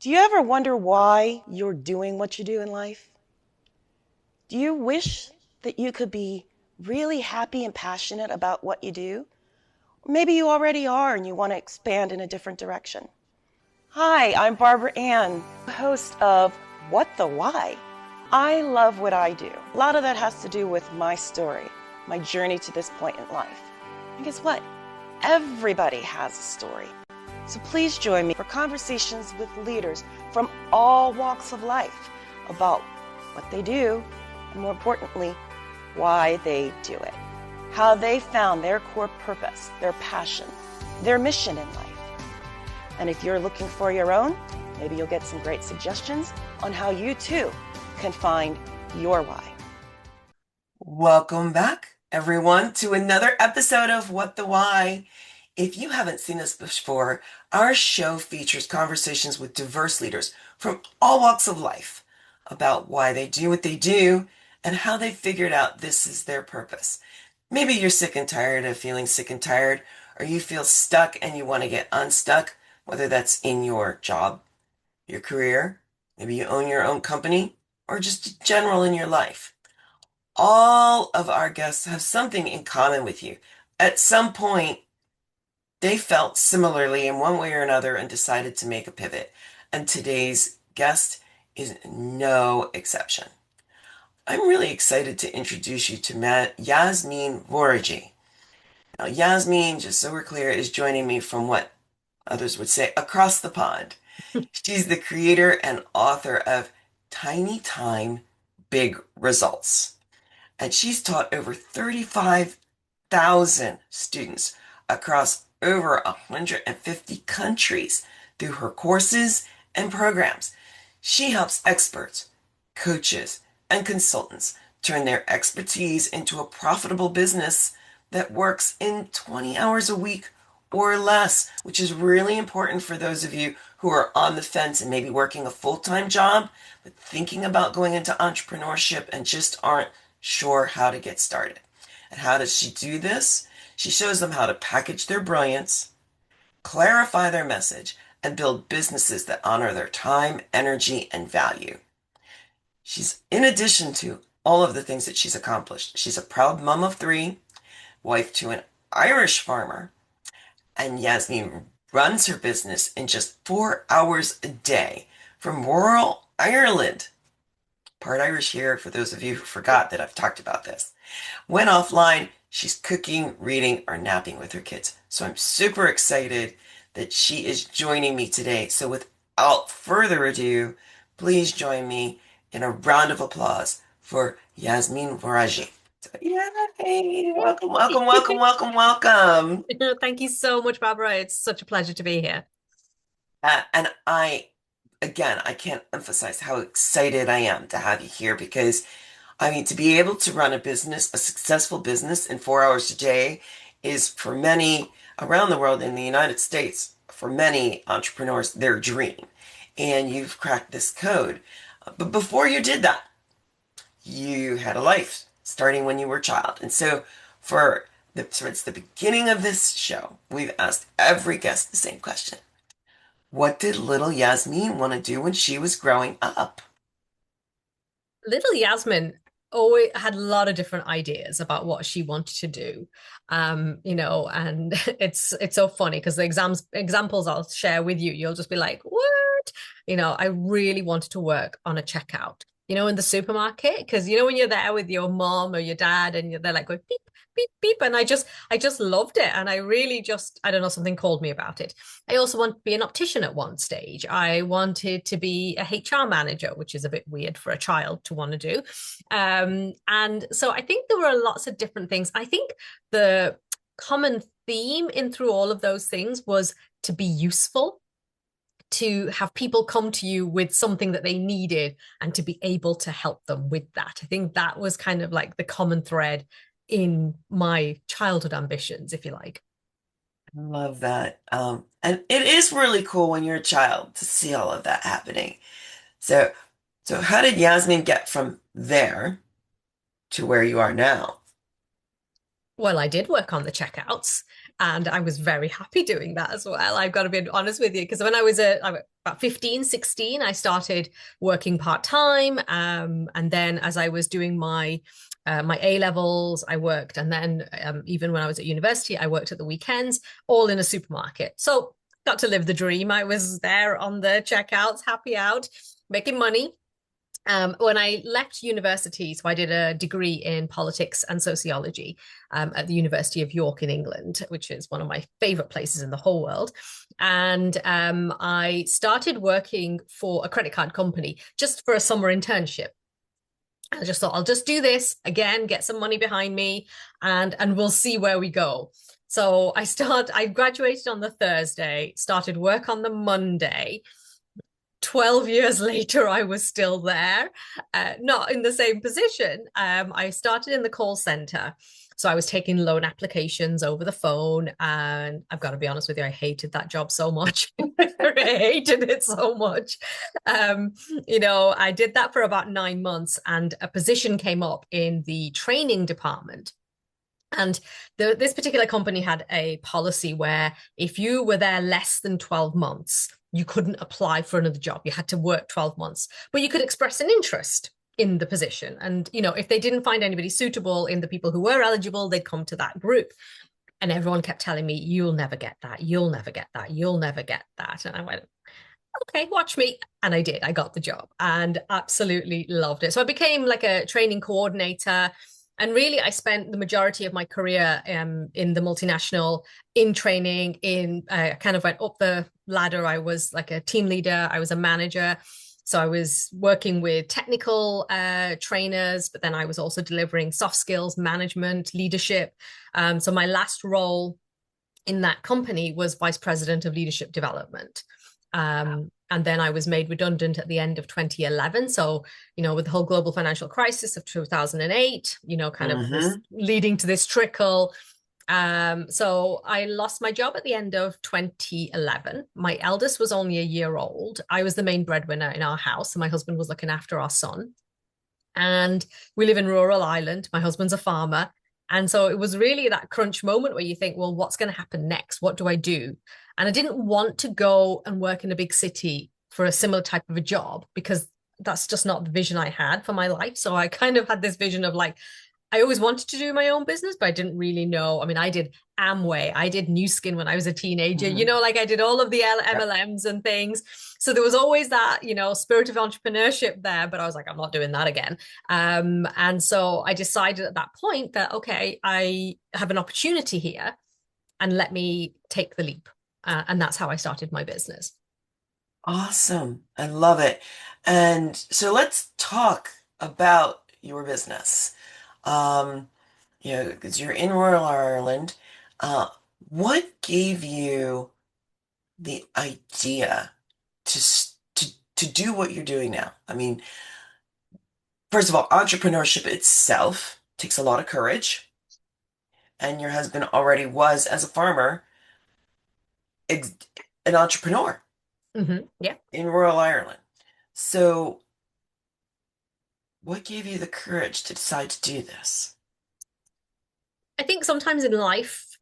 Do you ever wonder why you're doing what you do in life? Do you wish that you could be really happy and passionate about what you do? Or maybe you already are and you want to expand in a different direction. Hi, I'm Barbara Ann, host of What the Why? I love what I do. A lot of that has to do with my story, my journey to this point in life. And guess what? Everybody has a story. So please join me for conversations with leaders from all walks of life about what they do, and more importantly, why they do it, how they found their core purpose, their passion, their mission in life. And if you're looking for your own, maybe you'll get some great suggestions on how you too can find your why. Welcome back, everyone, to another episode of What the Why. If you haven't seen this before, our show features conversations with diverse leaders from all walks of life about why they do what they do and how they figured out this is their purpose. Maybe you're sick and tired of feeling sick and tired, or you feel stuck and you want to get unstuck, whether that's in your job, your career, maybe you own your own company, or just general in your life. All of our guests have something in common with you. At some point, they felt similarly in one way or another and decided to make a pivot. And today's guest is no exception. I'm really excited to introduce you to Yasmin Vorajee. Now, Yasmin, just so we're clear, is joining me from what others would say across the pond. She's the creator and author of Tiny Time, Big Results. And she's taught over 35,000 students across over 150 countries through her courses and programs. She helps experts, coaches, and consultants turn their expertise into a profitable business that works in 20 hours a week or less, which is really important for those of you who are on the fence and maybe working a full-time job, but thinking about going into entrepreneurship and just aren't sure how to get started. And how does she do this? She shows them how to package their brilliance, clarify their message, and build businesses that honor their time, energy, and value. She's, in addition to all of the things that she's accomplished, she's a proud mom of three, wife to an Irish farmer, and Yasmin runs her business in just 4 hours a day from rural Ireland. Part Irish here for those of you who forgot that I've talked about this. When offline, she's cooking, reading, or napping with her kids. So I'm super excited that she is joining me today. So without further ado, please join me in a round of applause for Yasmin Vorajee. So, yay! Welcome, welcome, welcome, welcome, welcome. Thank you so much, Barbara. It's such a pleasure to be here. And again, I can't emphasize how excited I am to have you here because I mean, to be able to run a business, a successful business in 4 hours a day is for many around the world in the United States, for many entrepreneurs, their dream. And you've cracked this code. But before you did that, you had a life starting when you were a child. And so towards the beginning of this show, we've asked every guest the same question. What did little Yasmin want to do when she was growing up? Little Yasmin always had a lot of different ideas about what she wanted to do. And it's so funny because the examples I'll share with you, you'll just be like, what? I really wanted to work on a checkout, in the supermarket, because when you're there with your mom or your dad and they're like going beep, beep, beep. And I just loved it. And I really just, I don't know, something called me about it. I also wanted to be an optician at one stage. I wanted to be a HR manager, which is a bit weird for a child to want to do. And so I think there were lots of different things. I think the common theme in through all of those things was to be useful, to have people come to you with something that they needed and to be able to help them with that. I think that was kind of like the common thread in my childhood ambitions, if you like. I love that. And it is really cool when you're a child to see all of that happening. So, so how did Yasmin get from there to where you are now? Well, I did work on the checkouts. And I was very happy doing that as well. I've got to be honest with you, because when I was about 15, 16, I started working part-time. And then as I was doing my A levels, I worked. And then even when I was at university, I worked at the weekends, all in a supermarket. So got to live the dream. I was there on the checkouts, happy out, making money. When I left university, so I did a degree in politics and sociology at the University of York in England, which is one of my favorite places in the whole world. And I started working for a credit card company just for a summer internship. I just thought I'll just do this again, get some money behind me, and we'll see where we go. So I graduated on the Thursday, started work on the Monday. 12 years later, I was still there, not in the same position. I started in the call center. So I was taking loan applications over the phone. And I've got to be honest with you, I hated that job so much. I hated it so much. I did that for about 9 months, and a position came up in the training department. And this particular company had a policy where if you were there less than 12 months, you couldn't apply for another job. You had to work 12 months, but you could express an interest in the position. And, if they didn't find anybody suitable in the people who were eligible, they'd come to that group. And everyone kept telling me, you'll never get that. You'll never get that. You'll never get that. And I went, okay, watch me. And I did. I got the job and absolutely loved it. So I became like a training coordinator. And really, I spent the majority of my career in the multinational, in training, kind of went up the ladder. I was like a team leader. I was a manager. So I was working with technical trainers, but then I was also delivering soft skills, management, leadership. So my last role in that company was vice president of leadership development. And then I was made redundant at the end of 2011. So, with the whole global financial crisis of 2008, kind of this leading to this trickle. So I lost my job at the end of 2011. My eldest was only a year old. I was the main breadwinner in our house, and my husband was looking after our son. And we live in rural Ireland. My husband's a farmer. And so it was really that crunch moment where you think, well, what's going to happen next? What do I do? And I didn't want to go and work in a big city for a similar type of a job, because that's just not the vision I had for my life. So I kind of had this vision of like, I always wanted to do my own business, but I didn't really know. I mean, I did Amway, I did New Skin when I was a teenager, like I did all of the MLMs and things. So there was always that, spirit of entrepreneurship there, but I was like, I'm not doing that again. And so I decided at that point that, okay, I have an opportunity here and let me take the leap. And that's how I started my business. Awesome. I love it. And so let's talk about your business. Because you're in rural Ireland. What gave you the idea to do what you're doing now? I mean, first of all, entrepreneurship itself takes a lot of courage, and your husband already was, as a farmer, an entrepreneur Yeah. in rural Ireland. So, what gave you the courage to decide to do this? I think sometimes in life,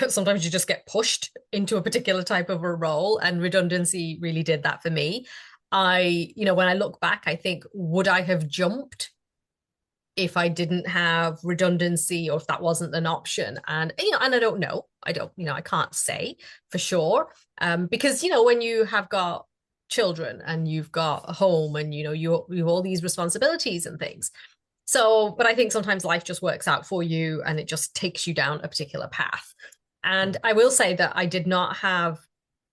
sometimes you just get pushed into a particular type of a role, and redundancy really did that for me. When I look back, I think, would I have jumped if I didn't have redundancy, or if that wasn't an option? And I don't know. I can't say for sure. Because when you have got children and you've got a home and you have all these responsibilities and things. So, but I think sometimes life just works out for you and it just takes you down a particular path. And I will say that I did not have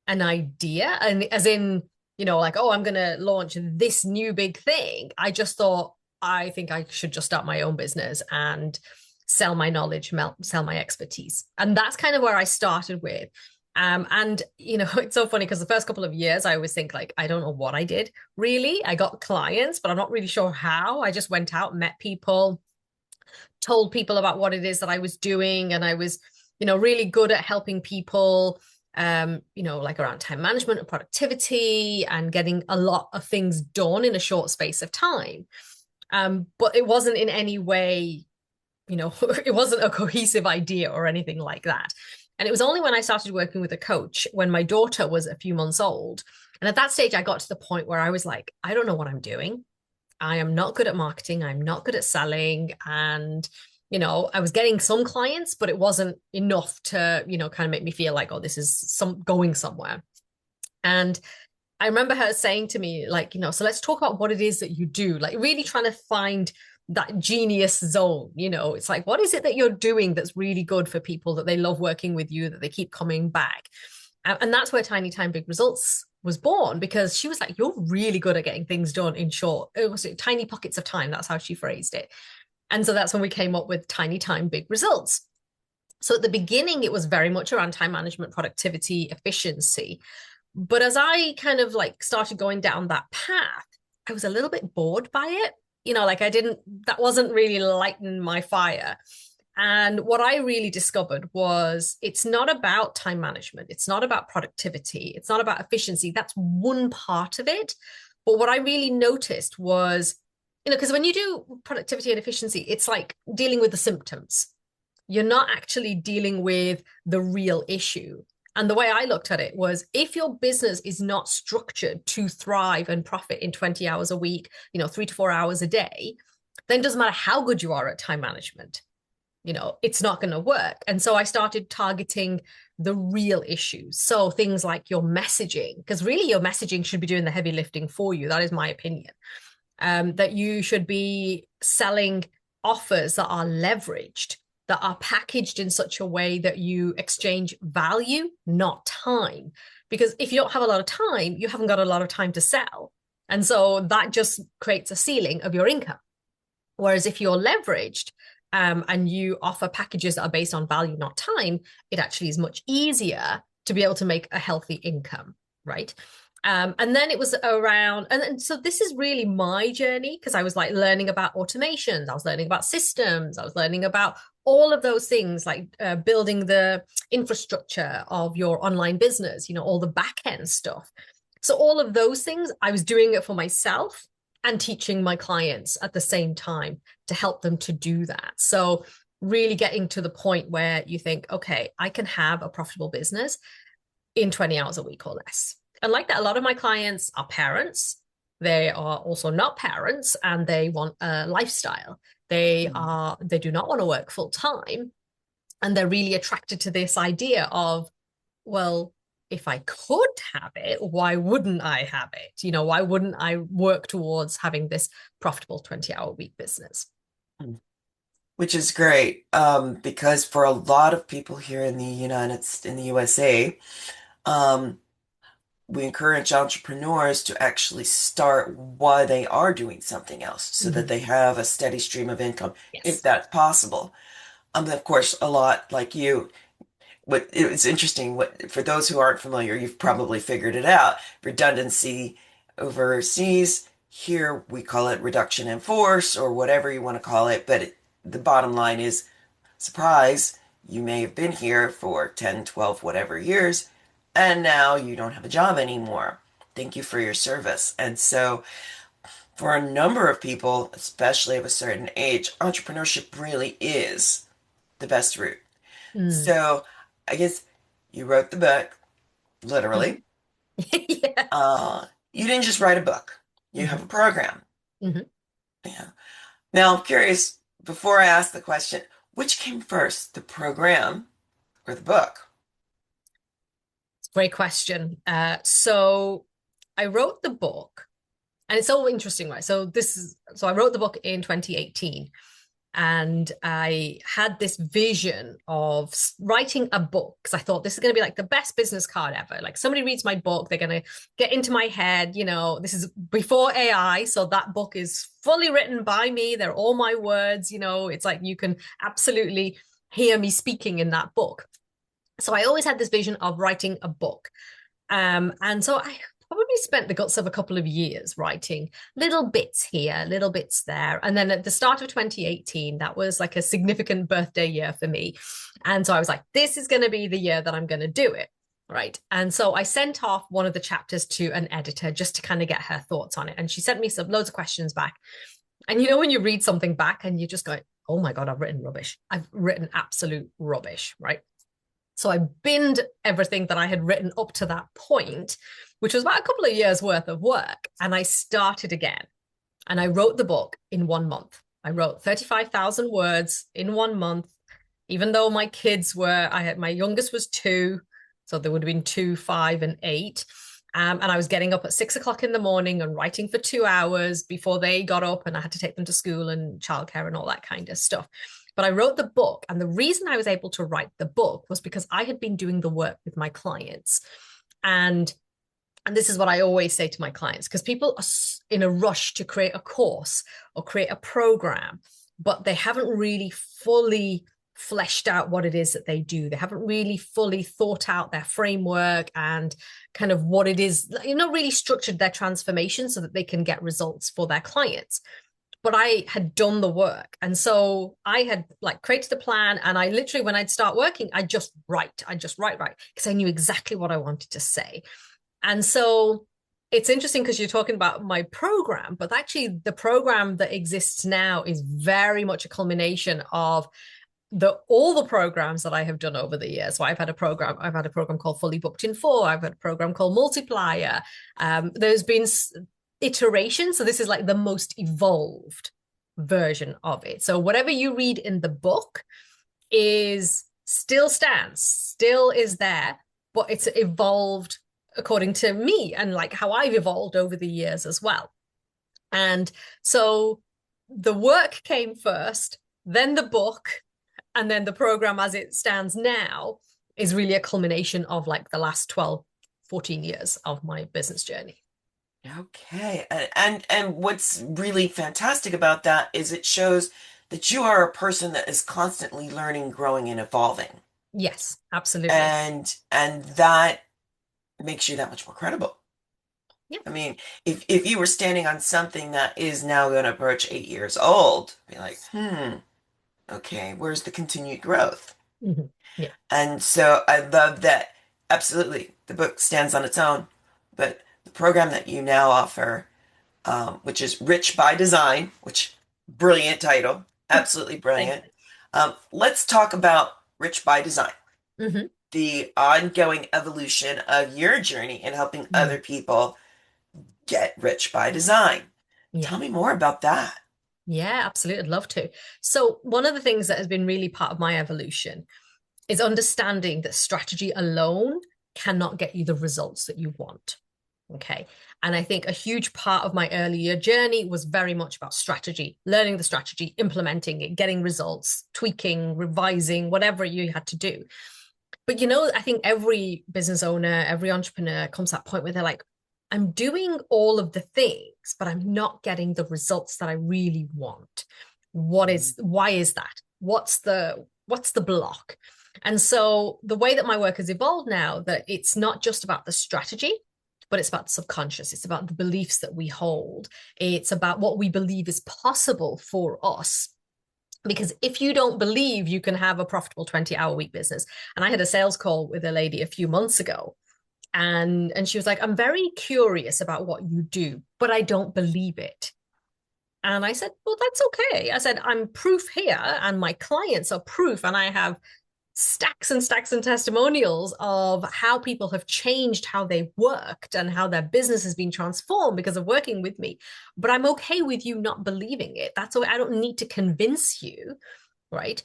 an idea, and as in, like, oh, I'm going to launch this new big thing. I just thought, I think I should just start my own business and sell my knowledge, sell my expertise. And that's kind of where I started with. And it's so funny because the first couple of years I always think like, I don't know what I did really. I got clients, but I'm not really sure how. I just went out, met people, told people about what it is that I was doing. And I was, really good at helping people, like around time management and productivity and getting a lot of things done in a short space of time. But it wasn't in any way it wasn't a cohesive idea or anything like that. And it was only when I started working with a coach when my daughter was a few months old. And at that stage, I got to the point where I was like, I don't know what I'm doing. I am not good at marketing. I'm not good at selling. And, I was getting some clients, but it wasn't enough to, kind of make me feel like, oh, this is going somewhere. And I remember her saying to me, like, so let's talk about what it is that you do, like really trying to find that genius zone. It's like, what is it that you're doing that's really good for people, that they love working with you, that they keep coming back? And that's where Tiny Time Big Results was born, because she was like, you're really good at getting things done in short, it was tiny pockets of time. That's how she phrased it. And so that's when we came up with Tiny Time Big Results. So at the beginning, it was very much around time management, productivity, efficiency. But as I kind of like started going down that path, I was a little bit bored by it. Like that wasn't really lighting my fire. And what I really discovered was it's not about time management. It's not about productivity. It's not about efficiency. That's one part of it. But what I really noticed was, because when you do productivity and efficiency, it's like dealing with the symptoms. You're not actually dealing with the real issue. And the way I looked at it was, if your business is not structured to thrive and profit in 20 hours a week, 3 to 4 hours a day, then it doesn't matter how good you are at time management. It's not going to work. And so I started targeting the real issues. So things like your messaging, because really your messaging should be doing the heavy lifting for you. That is my opinion. That you should be selling offers that are leveraged, that are packaged in such a way that you exchange value, not time. Because if you don't have a lot of time, you haven't got a lot of time to sell. And so that just creates a ceiling of your income. Whereas if you're leveraged, and you offer packages that are based on value, not time, it actually is much easier to be able to make a healthy income, right? And then it was around, and so this is really my journey, because I was like learning about automations, I was learning about systems, I was learning about all of those things, like building the infrastructure of your online business, all the back end stuff. So all of those things, I was doing it for myself and teaching my clients at the same time to help them to do that. So really getting to the point where you think, okay, I can have a profitable business in 20 hours a week or less. And like that, a lot of my clients are parents. They are also not parents, and they want a lifestyle. They do not want to work full time. And they're really attracted to this idea of, well, if I could have it, why wouldn't I have it? Why wouldn't I work towards having this profitable 20-hour week business? Which is great, because for a lot of people here in the USA, um, we encourage entrepreneurs to actually start while they are doing something else, so that they have a steady stream of income, if Yes. that's possible. Of course, a lot like you. It's interesting, for those who aren't familiar, you've probably figured it out. Redundancy overseas, here we call it reduction in force, or whatever you want to call it. But the bottom line is, surprise, you may have been here for 10, 12, whatever years, and now you don't have a job anymore. Thank you for your service. And so for a number of people, especially of a certain age, entrepreneurship really is the best route. Mm. So I guess you wrote the book, literally. Yeah. You didn't just write a book. You have Mm-hmm. a program. Mm-hmm. Yeah. Now I'm curious, before I ask the question, which came first, the program or the book? Great question. So I wrote the book, and it's so interesting, right? So I wrote the book in 2018, and I had this vision of writing a book, because I thought this is going to be like the best business card ever. Like, somebody reads my book, they're going to get into my head. This is before AI, so that book is fully written by me. They're all my words. It's like you can absolutely hear me speaking in that book. So I always had this vision of writing a book. And so I probably spent the guts of a couple of years writing little bits here, little bits there. And then at the start of 2018, that was like a significant birthday year for me. And so I was like, this is going to be the year that I'm going to do it. Right. And so I sent off one of the chapters to an editor just to kind of get her thoughts on it. And she sent me loads of questions back. And when you read something back and you just go, oh my God, I've written rubbish. I've written absolute rubbish, right? So I binned everything that I had written up to that point, which was about a couple of years worth of work. And I started again. And I wrote the book in 1 month. I wrote 35,000 words in 1 month, even though my kids were, my youngest was 2. So there would have been 2, 5, and 8. And I was getting up at 6 o'clock in the morning and writing for 2 hours before they got up, and I had to take them to school and childcare and all that kind of stuff. But I wrote the book. And the reason I was able to write the book was because I had been doing the work with my clients. And this is what I always say to my clients, because people are in a rush to create a course or create a program, but they haven't really fully fleshed out what it is that they do. They haven't really fully thought out their framework and kind of what it is, really structured their transformation so that they can get results for their clients. But I had done the work. And so I had created a plan, and I literally, when I'd start working, I'd just write, because I knew exactly what I wanted to say. And so it's interesting because you're talking about my program, but actually the program that exists now is very much a culmination of all the programs that I have done over the years. So I've had a program called Fully Booked in 4. I've had a program called Multiplier. There's been iterations. So this is like the most evolved version of it. So whatever you read in the book still is there, but it's evolved according to me and how I've evolved over the years as well. And so the work came first, then the book, and then the program as it stands now is really a culmination of the last 12, 14 years of my business journey. Okay. And what's really fantastic about that is it shows that you are a person that is constantly learning, growing, and evolving. Yes, absolutely. And that makes you that much more credible. Yeah. I mean, if you were standing on something that is now going to approach 8 years old, be like, okay, where's the continued growth? Mm-hmm. Yeah. And so I love that. Absolutely, the book stands on its own, but the program that you now offer, which is Rich by Design, which brilliant title, absolutely brilliant. Let's talk about Rich by Design. Mm-hmm. The ongoing evolution of your journey in helping other people get rich by design. Yeah. Tell me more about that. Yeah, absolutely. I'd love to. So one of the things that has been really part of my evolution is understanding that strategy alone cannot get you the results that you want. Okay. And I think a huge part of my earlier journey was very much about strategy, learning the strategy, implementing it, getting results, tweaking, revising, whatever you had to do. But I think every business owner, every entrepreneur comes to that point where they're like, I'm doing all of the things, but I'm not getting the results that I really want. Why is that? What's the block? And so the way that my work has evolved now, that it's not just about the strategy, but it's about the subconscious. It's about the beliefs that we hold. It's about what we believe is possible for us. Because if you don't believe you can have a profitable 20-hour-week business, and I had a sales call with a lady a few months ago, and she was like, I'm very curious about what you do, but I don't believe it. And I said, well, that's okay. I said, I'm proof here, and my clients are proof, and I have stacks and stacks and testimonials of how people have changed how they worked and how their business has been transformed because of working with me. But I'm okay with you not believing it. That's why I don't need to convince you, right?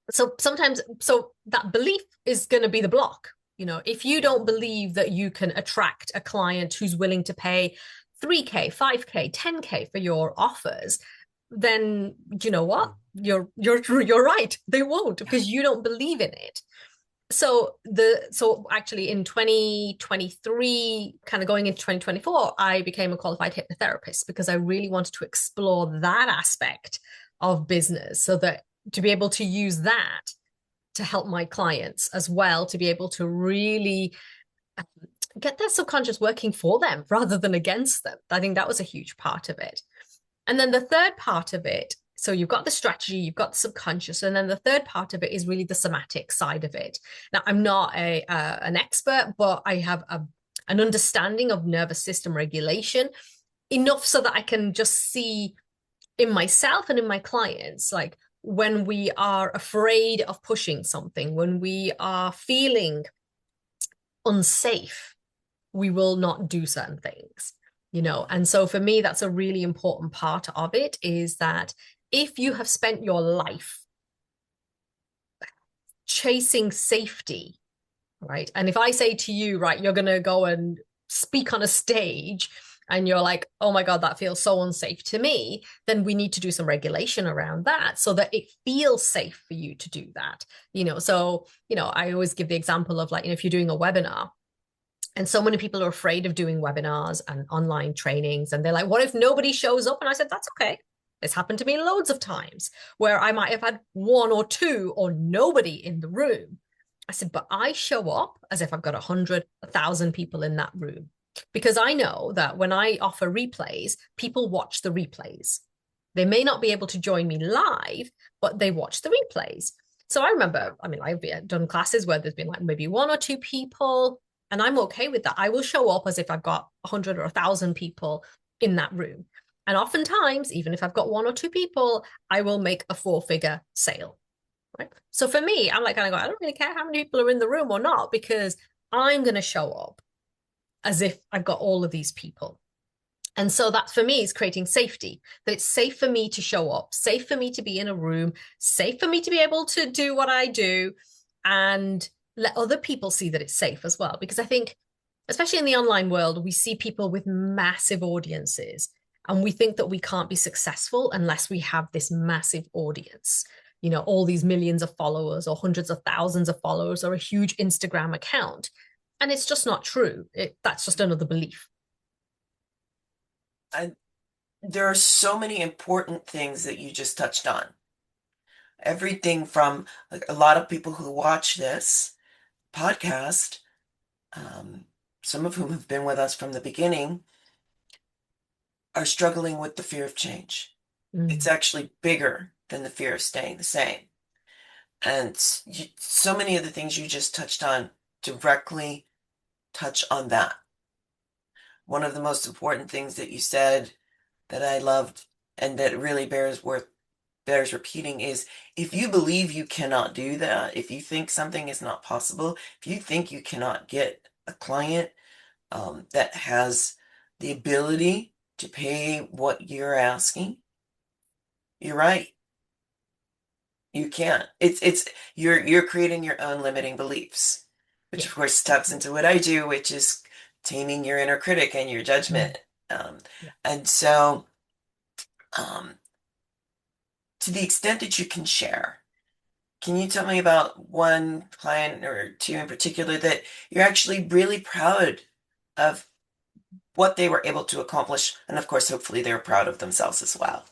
So that belief is going to be the block. If you don't believe that you can attract a client who's willing to pay 3K, 5K, 10K for your offers, then you know what? You're right. They won't, because you don't believe in it. So actually in 2023, kind of going into 2024, I became a qualified hypnotherapist because I really wanted to explore that aspect of business, so that to be able to use that to help my clients as well, to be able to really get their subconscious working for them rather than against them. I think that was a huge part of it. And then the third part of it, so you've got the strategy, you've got the subconscious, and then the third part of it is really the somatic side of it. Now, I'm not an expert, but I have an understanding of nervous system regulation, enough so that I can just see in myself and in my clients, when we are afraid of pushing something, when we are feeling unsafe, we will not do certain things, you know. And so for me, that's a really important part of it, is that if you have spent your life chasing safety, right? And if I say to you, right, you're going to go and speak on a stage and you're like, oh my God, that feels so unsafe to me, then we need to do some regulation around that so that it feels safe for you to do that. You know, so, you know, I always give the example of like, you know, if you're doing a webinar, and so many people are afraid of doing webinars and online trainings. And they're like, what if nobody shows up? And I said, that's okay. This happened to me loads of times where I might have had one or two or nobody in the room. I said, but I show up as if I've got 100, 1,000 people in that room, because I know that when I offer replays, people watch the replays. They may not be able to join me live, but they watch the replays. So I remember, I mean, I've done classes where there's been like maybe one or two people, and I'm okay with that. I will show up as if I've got 100 or 1,000 people in that room. And oftentimes, even if I've got one or two people, I will make a 4-figure sale. Right? So for me, I'm like, I don't really care how many people are in the room or not, because I'm going to show up as if I've got all of these people. And so that for me is creating safety, that it's safe for me to show up, safe for me to be in a room, safe for me to be able to do what I do, and let other people see that it's safe as well. Because I think, especially in the online world, we see people with massive audiences, and we think that we can't be successful unless we have this massive audience, you know, all these millions of followers or hundreds of thousands of followers or a huge Instagram account. And it's just not true. That's just another belief. And there are so many important things that you just touched on. Everything from like, a lot of people who watch this podcast, some of whom have been with us from the beginning, are struggling with the fear of change. It's actually bigger than the fear of staying the same. And so many of the things you just touched on directly touch on that. One of the most important things that you said that I loved and that really bears repeating is, if you believe you cannot do that, if you think something is not possible, if you think you cannot get a client that has the ability to pay what you're asking, you're right. You can't. You're creating your own limiting beliefs, which Yeah. of course taps into what I do, which is taming your inner critic and your judgment. Um, Yeah. and so, um, to the extent that you can share, can you tell me about one client or two in particular that you're actually really proud of what they were able to accomplish? And of course, hopefully they're proud of themselves as well.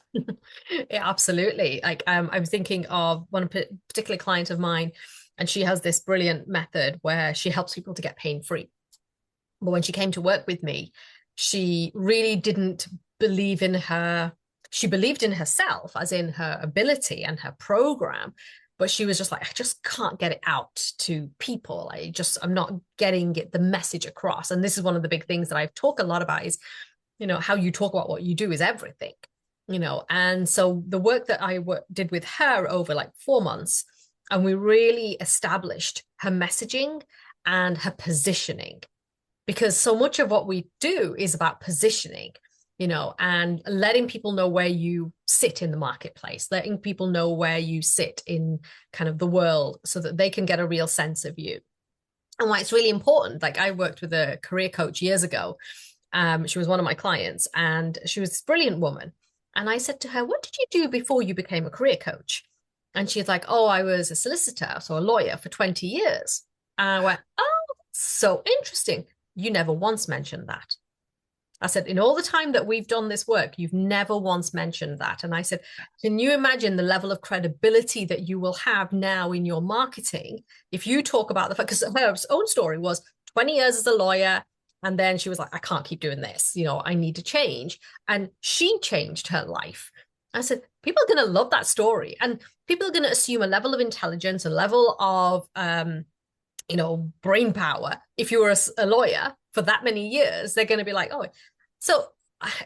Yeah, absolutely. Like I was thinking of one particular client of mine, and she has this brilliant method where she helps people to get pain free. But when she came to work with me, she really didn't believe in her. She believed in herself, as in her ability and her program, but she was just like, I just can't get it out to people. I'm not getting the message across. And this is one of the big things that I talk a lot about is, you know, how you talk about what you do is everything, you know. And so the work that I did with her over like 4 months, and we really established her messaging and her positioning, because so much of what we do is about positioning, you know, and letting people know where you sit in the marketplace, letting people know where you sit in kind of the world so that they can get a real sense of you. And why it's really important. Like I worked with a career coach years ago. She was one of my clients, and she was this brilliant woman. And I said to her, what did you do before you became a career coach? And she's like, oh, I was a solicitor, so a lawyer for 20 years. And I went, oh, so interesting. You never once mentioned that. I said, in all the time that we've done this work, you've never once mentioned that. And I said, can you imagine the level of credibility that you will have now in your marketing if you talk about the fact, because her own story was 20 years as a lawyer. And then she was like, I can't keep doing this. You know, I need to change. And she changed her life. I said, people are going to love that story. And people are going to assume a level of intelligence, a level of, you know, brain power. If you were a lawyer for that many years, they're going to be like, oh, so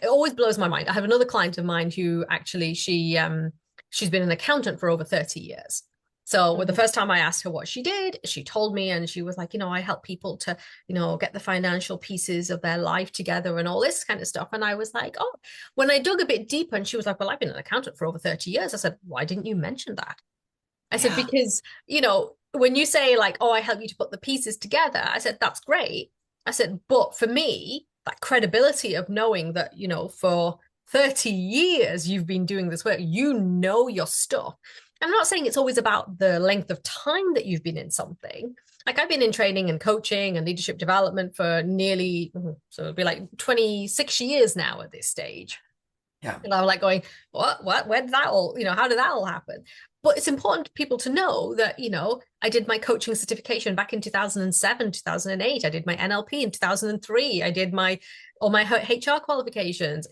it always blows my mind. I have another client of mine who actually, she she's been an accountant for over 30 years. So the Mhm. first time I asked her what she did, she told me, and she was like, I help people to, get the financial pieces of their life together and all this kind of stuff. And I was like, oh, when I dug a bit deeper, and she was like, well, I've been an accountant for over 30 years. I said, why didn't you mention that? I said, Yeah. because, when you say like, oh, I help you to put the pieces together, I said, that's great. I said, but for me, that credibility of knowing that, for 30 years you've been doing this work, your stuff. I'm not saying it's always about the length of time that you've been in something. Like I've been in training and coaching and leadership development for nearly, so it'd be like 26 years now at this stage. Yeah. And I'm like going, where did that all, how did that all happen? But it's important for people to know that, I did my coaching certification back in 2007, 2008. I did my NLP in 2003. I did all my HR qualifications.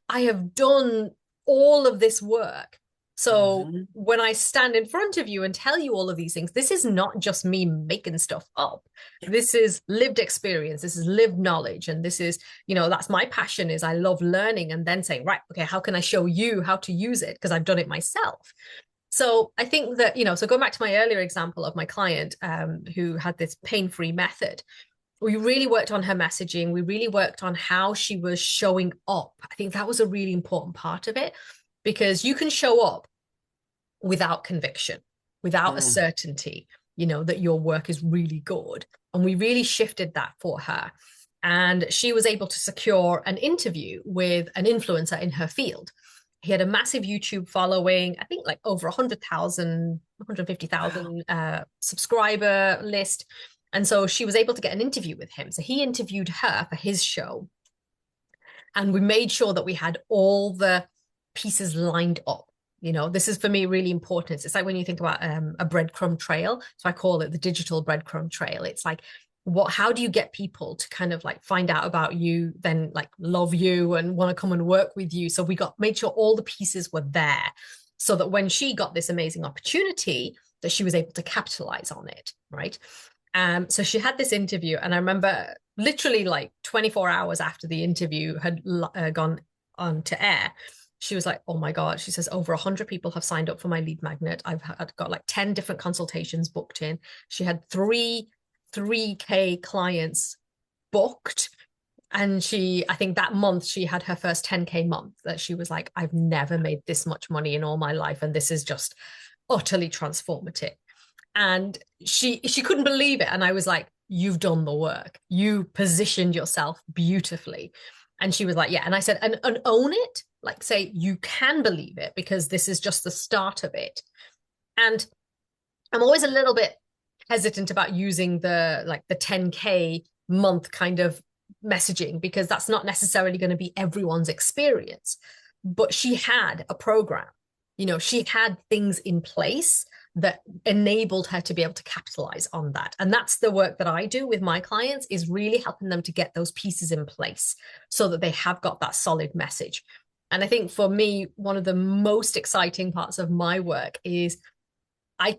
I have done all of this work. So Hmm. when I stand in front of you and tell you all of these things, this is not just me making stuff up. This is lived experience. This is lived knowledge. And this is, that's my passion is I love learning and then saying, right, okay, how can I show you how to use it? Because I've done it myself. So I think that, so going back to my earlier example of my client who had this pain-free method, we really worked on her messaging. We really worked on how she was showing up. I think that was a really important part of it because you can show up without conviction, without a Mm. certainty, that your work is really good. And we really shifted that for her. And she was able to secure an interview with an influencer in her field. He had a massive YouTube following, I think like over 100,000, Wow. 150,000 subscriber list. And so she was able to get an interview with him. So he interviewed her for his show. And we made sure that we had all the pieces lined up. This is for me really important. It's like when you think about a breadcrumb trail. So I call it the digital breadcrumb trail. It's like, how do you get people to kind of like find out about you, then like love you and want to come and work with you? So we made sure all the pieces were there so that when she got this amazing opportunity, that she was able to capitalize on it, right? So she had this interview, and I remember literally like 24 hours after the interview had gone on to air, she was like, oh my God, she says, over 100 people have signed up for my lead magnet. I've got like 10 different consultations booked in. She had 3K clients booked. And I think that month she had her first 10K month that she was like, I've never made this much money in all my life. And this is just utterly transformative. And she couldn't believe it. And I was like, you've done the work. You positioned yourself beautifully. And she was like, yeah. And I said, and own it. Like say, you can believe it because this is just the start of it. And I'm always a little bit hesitant about using the 10K month kind of messaging because that's not necessarily going to be everyone's experience. But she had a program, she had things in place that enabled her to be able to capitalize on that. And that's the work that I do with my clients is really helping them to get those pieces in place so that they have got that solid message. And I think for me, one of the most exciting parts of my work is I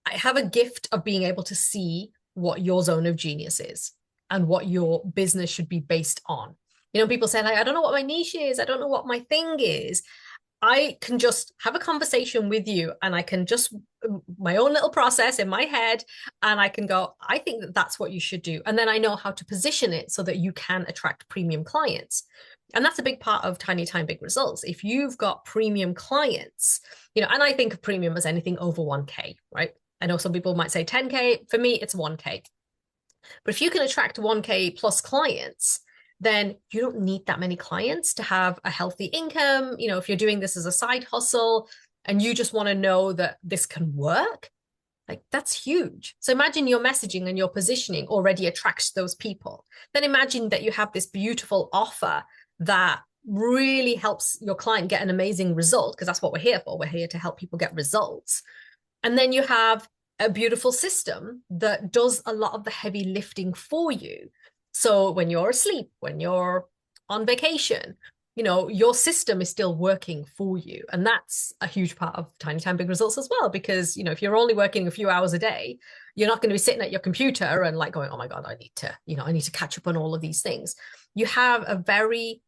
I have a gift of being able to see what your zone of genius is and what your business should be based on. People say like, I don't know what my niche is. I don't know what my thing is. I can just have a conversation with you and I can just my own little process in my head and I can go, I think that that's what you should do. And then I know how to position it so that you can attract premium clients. And that's a big part of Tiny Time Big Results. If you've got premium clients, and I think of premium as anything over 1K, right? I know some people might say 10K. For me, it's 1K. But if you can attract 1K plus clients, then you don't need that many clients to have a healthy income. If you're doing this as a side hustle and you just want to know that this can work, like that's huge. So imagine your messaging and your positioning already attracts those people. Then imagine that you have this beautiful offer that really helps your client get an amazing result, because that's what we're here for. We're here to help people get results. And then you have a beautiful system that does a lot of the heavy lifting for you. So when you're asleep, when you're on vacation, your system is still working for you. And that's a huge part of Tiny Time Big Results as well, because, if you're only working a few hours a day, you're not going to be sitting at your computer and like going, oh my God, I need to catch up on all of these things. You have a very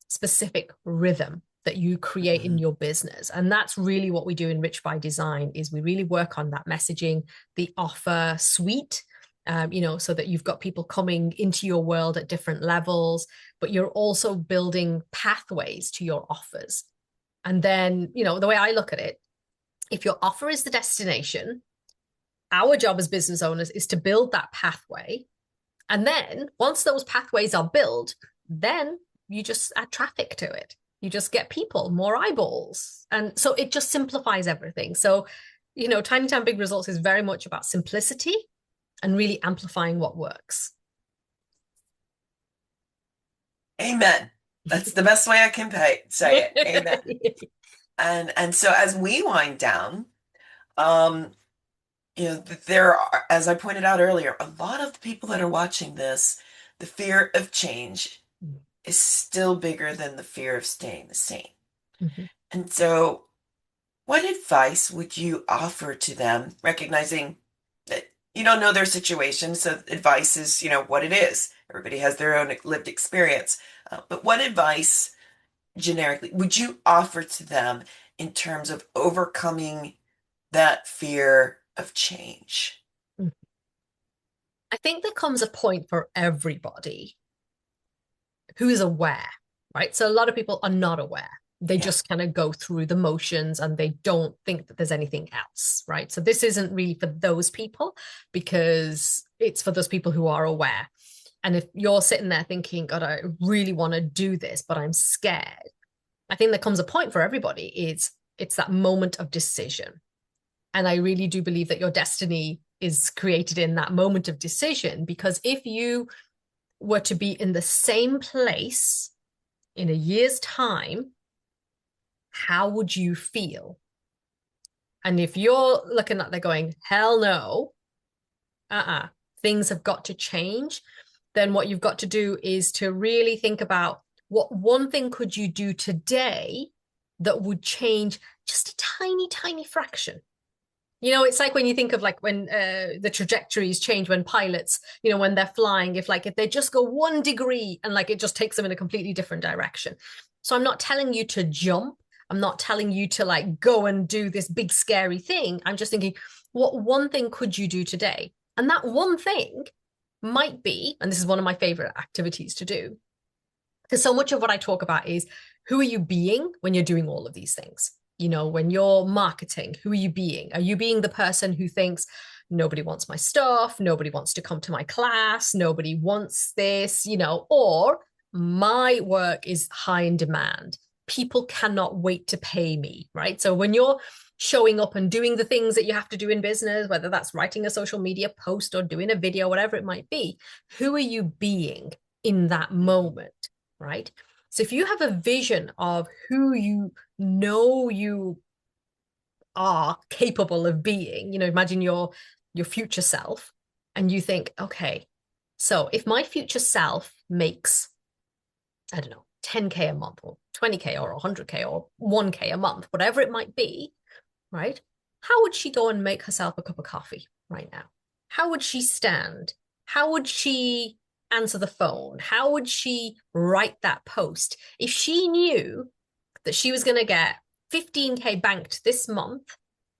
specific rhythm that you create in your business. And that's really what we do in Rich by Design is we really work on that messaging, the offer suite, so that you've got people coming into your world at different levels, but you're also building pathways to your offers. And then, the way I look at it, if your offer is the destination, our job as business owners is to build that pathway. And then once those pathways are built, then you just add traffic to it. You just get people, more eyeballs. And so it just simplifies everything. So, Tiny Town Big Results is very much about simplicity and really amplifying what works. Amen. That's the best way I can say it. Amen. And so as we wind down, there are, as I pointed out earlier, a lot of the people that are watching this, the fear of change is still bigger than the fear of staying the same. Mm-hmm. And so, what advice would you offer to them, recognizing that you don't know their situation? So, advice is, what it is. Everybody has their own lived experience. But what advice, generically, would you offer to them in terms of overcoming that fear of change? I think there comes a point for everybody who is aware, right? So a lot of people are not aware. They just kind of go through the motions and they don't think that there's anything else, right? So this isn't really for those people because it's for those people who are aware. And if you're sitting there thinking, God, I really want to do this, but I'm scared. I think there comes a point for everybody. It's that moment of decision. And I really do believe that your destiny is created in that moment of decision, because if you were to be in the same place in a year's time, how would you feel? And if you're looking at there going, hell no, things have got to change, then what you've got to do is to really think about what one thing could you do today that would change just a tiny, tiny fraction. It's like when you think of like when the trajectories change when pilots, when they're flying, if they just go 1 degree and it just takes them in a completely different direction. So I'm not telling you to jump. I'm not telling you to go and do this big scary thing. I'm just thinking, what one thing could you do today? And that one thing might be, and this is one of my favorite activities to do, because so much of what I talk about is who are you being when you're doing all of these things? When you're marketing, who are you being? Are you being the person who thinks nobody wants my stuff, nobody wants to come to my class, nobody wants this, or my work is high in demand. People cannot wait to pay me, right? So when you're showing up and doing the things that you have to do in business, whether that's writing a social media post or doing a video, whatever it might be, who are you being in that moment, right? So if you have a vision of who you know you are capable of being, imagine your future self, and you think, okay, so if my future self makes, I don't know, 10K a month or 20K or 100K or 1K a month, whatever it might be, right? How would she go and make herself a cup of coffee right now? How would she stand? How would she answer the phone? How would she write that post? If she knew that she was going to get 15K banked this month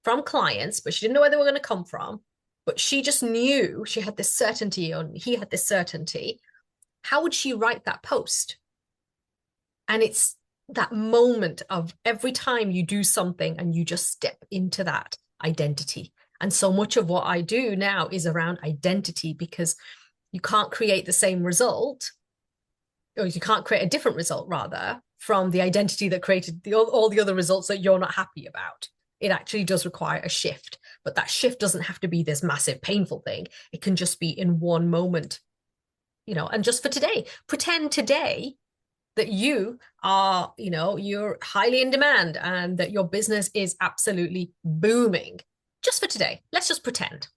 from clients, but she didn't know where they were going to come from, but she just knew she had this certainty, or he had this certainty, how would she write that post? And it's that moment of every time you do something and you just step into that identity. And so much of what I do now is around identity, because you can't create the same result, or you can't create a different result rather, from the identity that created all the other results that you're not happy about. It actually does require a shift, but that shift doesn't have to be this massive painful thing. It can just be in one moment, and just for today, pretend today that you are, you're highly in demand and that your business is absolutely booming. Just for today, let's just pretend.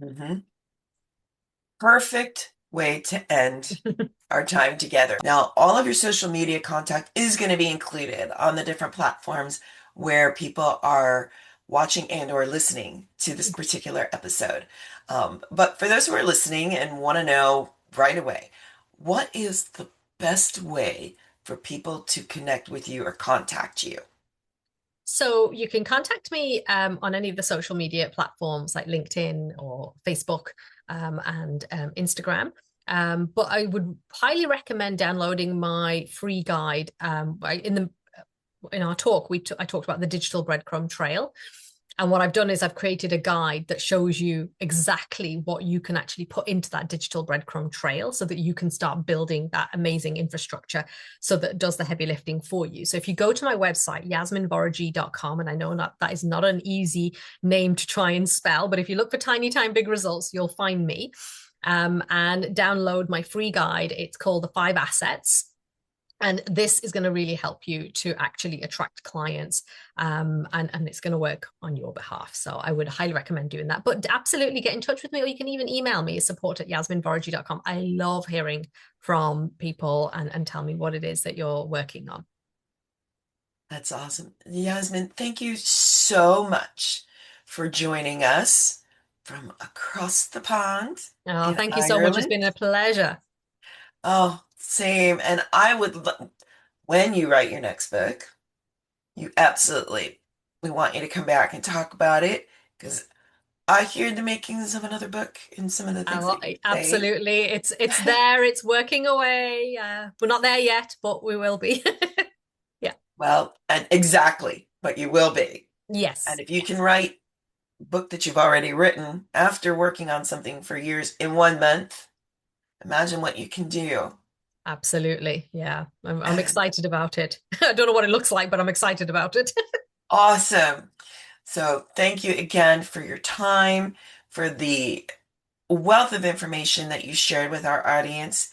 Mm-hmm. Perfect way to end our time together. Now, all of your social media contact is going to be included on the different platforms where people are watching and or listening to this particular episode. But for those who are listening and want to know right away, what is the best way for people to connect with you or contact you? So you can contact me on any of the social media platforms like LinkedIn or Facebook and Instagram. But I would highly recommend downloading my free guide. In our talk, I talked about the digital breadcrumb trail. And what I've done is I've created a guide that shows you exactly what you can actually put into that digital breadcrumb trail so that you can start building that amazing infrastructure so that it does the heavy lifting for you. So if you go to my website, yasminvorajee.com, and I know that is not an easy name to try and spell, but if you look for tiny time, big results, you'll find me. And download my free guide. It's called The 5 Assets. And this is going to really help you to actually attract clients, and it's going to work on your behalf. So I would highly recommend doing that. But absolutely get in touch with me, or you can even email me, support@yasminvorajee.com. I love hearing from people and tell me what it is that you're working on. That's awesome. Yasmin, thank you so much for joining us from across the pond Oh, in thank you so much. It's Ireland. been a pleasure. Oh, same. And when you write your next book, you absolutely, we want you to come back and talk about it because I hear the makings of another book and some of the things Well, that you say. absolutely. It's there. It's working away. We're not there yet, but we will be. Yeah. Well, and exactly, but you will be. And Yes. if you can write a book that you've already written after working on something for years in 1 month, imagine what you can do. Absolutely. Yeah. I'm excited about it. I don't know what it looks like, but I'm excited about it. Awesome. So thank you again for your time, for the wealth of information that you shared with our audience.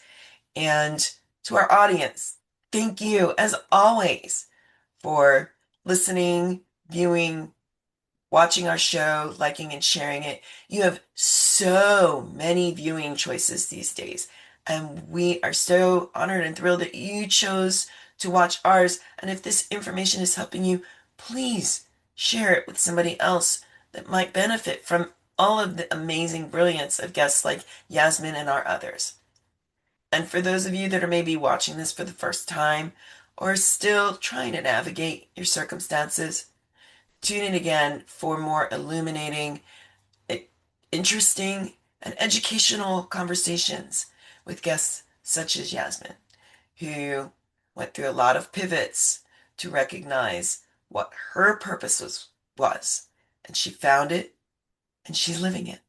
And to our audience, thank you as always for listening, viewing, watching our show, liking and sharing it. You have so many viewing choices these days, and we are so honored and thrilled that you chose to watch ours. And if this information is helping you, please share it with somebody else that might benefit from all of the amazing brilliance of guests like Yasmin and our others. And for those of you that are maybe watching this for the first time or still trying to navigate your circumstances, tune in again for more illuminating, interesting, and educational conversations with guests such as Yasmin, who went through a lot of pivots to recognize what her purpose was, and she found it, and she's living it.